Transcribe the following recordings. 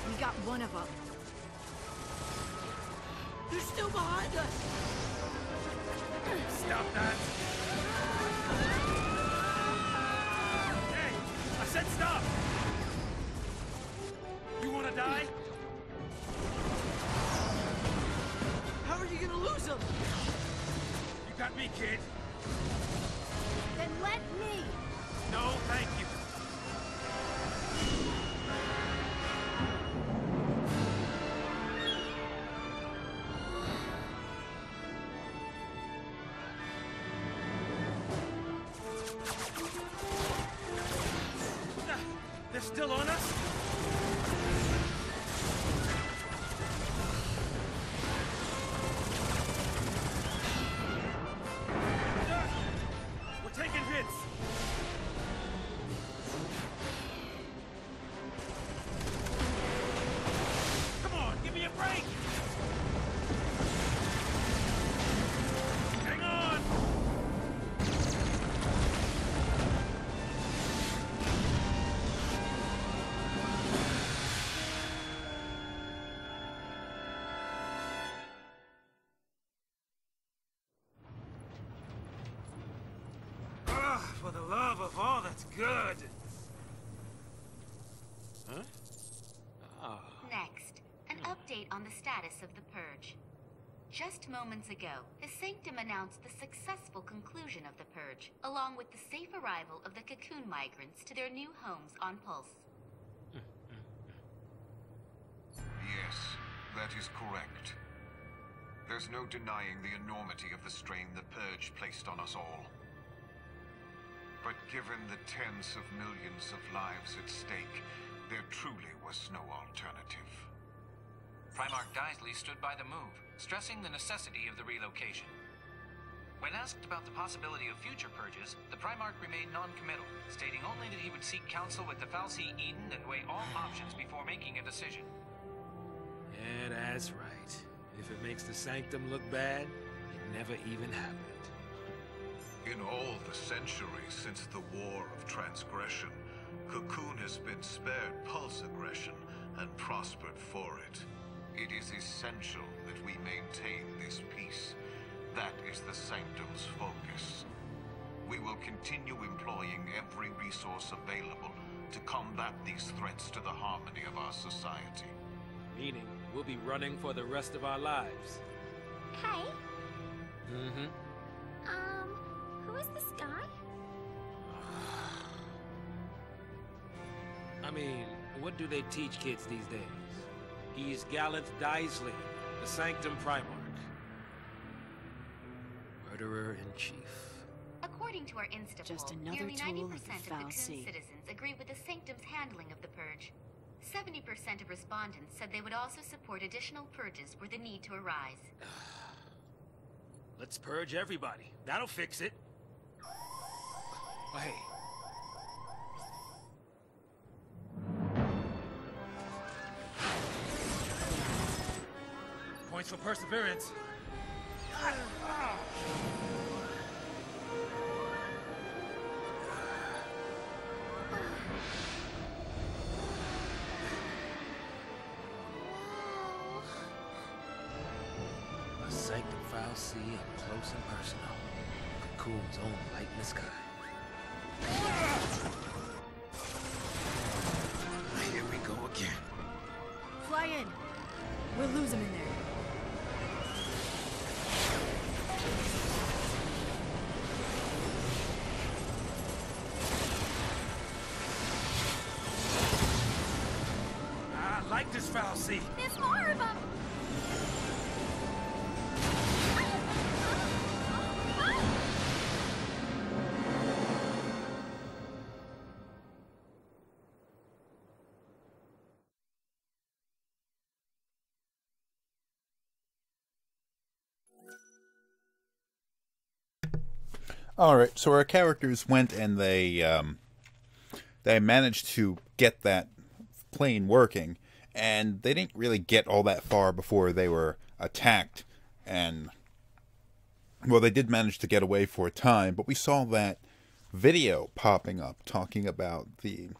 We got one of them. They're still behind us! Stop that! Hey! I said stop! You wanna die? How are you gonna lose them? You got me, kid. Then let me! No, thank you. They're still on us? We're taking hits. Come on, give me a break. Hang on. For the love of all that's good. Huh? Oh. Next, an update on the status of the Purge. Just moments ago, the Sanctum announced the successful conclusion of the Purge, along with the safe arrival of the Cocoon migrants to their new homes on Pulse. Yes, that is correct. There's no denying the enormity of the strain the Purge placed on us all. But given the tens of millions of lives at stake, there truly was no alternative. Primarch Daisley stood by the move, stressing the necessity of the relocation. When asked about the possibility of future purges, the Primarch remained non-committal, stating only that he would seek counsel with the fal'cie Eden and weigh all options before making a decision. Yeah, that's right. If it makes the Sanctum look bad, it never even happened. In all the centuries since the War of Transgression, Cocoon has been spared pulse aggression and prospered for it. It is essential that we maintain this peace. That is the Sanctum's focus. We will continue employing every resource available to combat these threats to the harmony of our society. Meaning, we'll be running for the rest of our lives. Hey, Mm-hmm. who is this guy? I mean, what do they teach kids these days? He's Gallant Daisley, the Sanctum Primarch. Murderer-in-Chief. According to our Insta Just poll, another nearly tool 90% of the of Cocoon fal'cie. citizens agree with the Sanctum's handling of the Purge. 70% of respondents said they would also support additional purges were the need to arise. Let's purge everybody. That'll fix it. Oh, hey. Points for perseverance. A Sanctum fal'cie up close and personal. Cocoon's own light in the sky. Here we go again. Fly in. We'll lose them in there. I like this fal'cie. There's more of them! All right, so our characters went and they managed to get that plane working, and they didn't really get all that far before they were attacked. And well, they did manage to get away for a time, but we saw that video popping up talking about the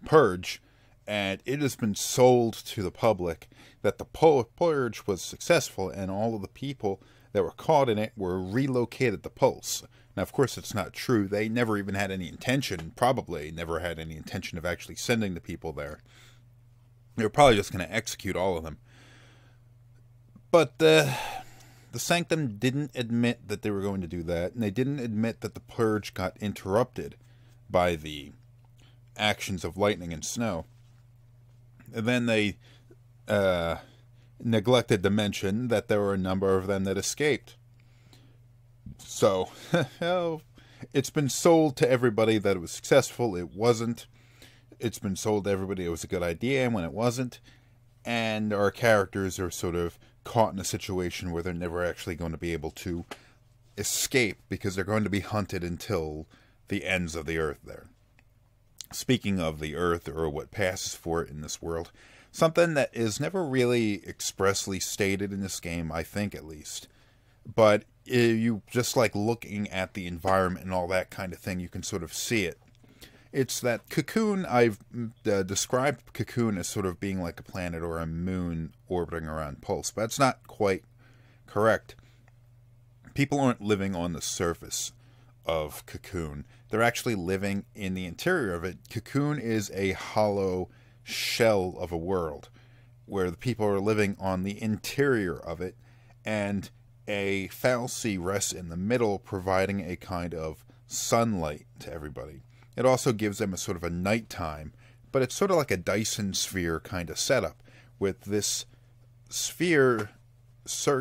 Purge, And it has been sold to the public that the purge was successful and all of the people that were caught in it were relocated to Pulse. Now, of course, it's not true. They never even had any intention, probably never had any intention of actually sending the people there. They were probably just going to execute all of them. But the Sanctum didn't admit that they were going to do that, and they didn't admit that the purge got interrupted by the actions of lightning and snow. And then they neglected to mention that there were a number of them that escaped. So, it's been sold to everybody that it was successful. It wasn't. It's been sold to everybody it was a good idea when it wasn't. And our characters are sort of caught in a situation where they're never actually going to be able to escape because they're going to be hunted until the ends of the earth there. Speaking of the earth, or what passes for it in this world, something that is never really expressly stated in this game, I think at least, but you just like looking at the environment and all that kind of thing, you can sort of see it. It's that Cocoon. I've described Cocoon as sort of being like a planet or a moon orbiting around Pulse, but that's not quite correct. People aren't living on the surface of Cocoon. They're actually living in the interior of it. Cocoon is a hollow shell of a world where the people are living on the interior of it, and a fal'cie rests in the middle, providing a kind of sunlight to everybody. It also gives them a sort of a nighttime, but it's sort of like a Dyson sphere kind of setup, with this sphere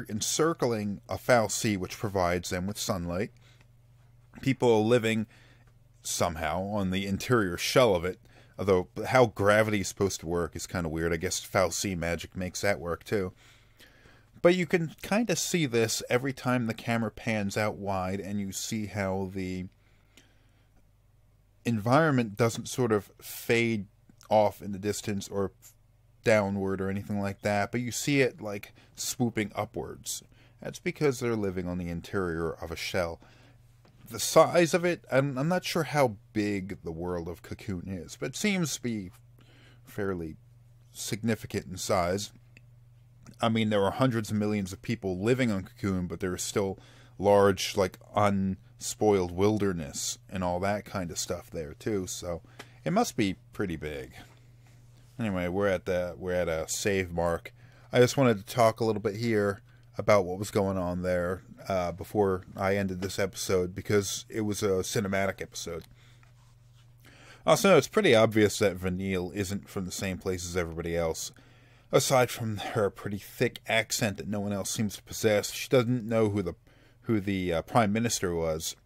encircling a fal'cie, which provides them with sunlight. People are living somehow on the interior shell of it, although how gravity is supposed to work is kind of weird. I guess fal'cie magic makes that work too. But you can kind of see this every time the camera pans out wide, and you see how the environment doesn't sort of fade off in the distance or downward or anything like that, but you see it like swooping upwards. That's because they're living on the interior of a shell. The size of it, I'm not sure how big the world of Cocoon is, but it seems to be fairly significant in size. I mean, there are hundreds of millions of people living on Cocoon, but there is still large, like, unspoiled wilderness and all that kind of stuff there too, so it must be pretty big. Anyway, we're at a save mark. I just wanted to talk a little bit here about what was going on there before I ended this episode, because it was a cinematic episode. Also, it's pretty obvious that Vanille isn't from the same place as everybody else. Aside from her pretty thick accent that no one else seems to possess, she doesn't know who the Prime Minister was.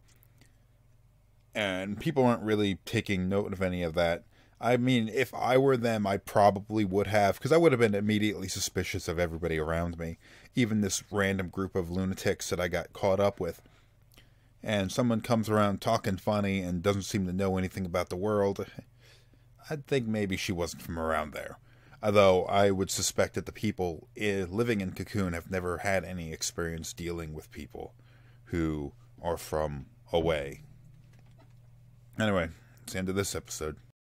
And people aren't really taking note of any of that. I mean, if I were them, I probably would have, because I would have been immediately suspicious of everybody around me. Even this random group of lunatics that I got caught up with. And someone comes around talking funny and doesn't seem to know anything about the world. I'd think maybe she wasn't from around there. Although I would suspect that the people living in Cocoon have never had any experience dealing with people who are from away. Anyway, it's the end of this episode.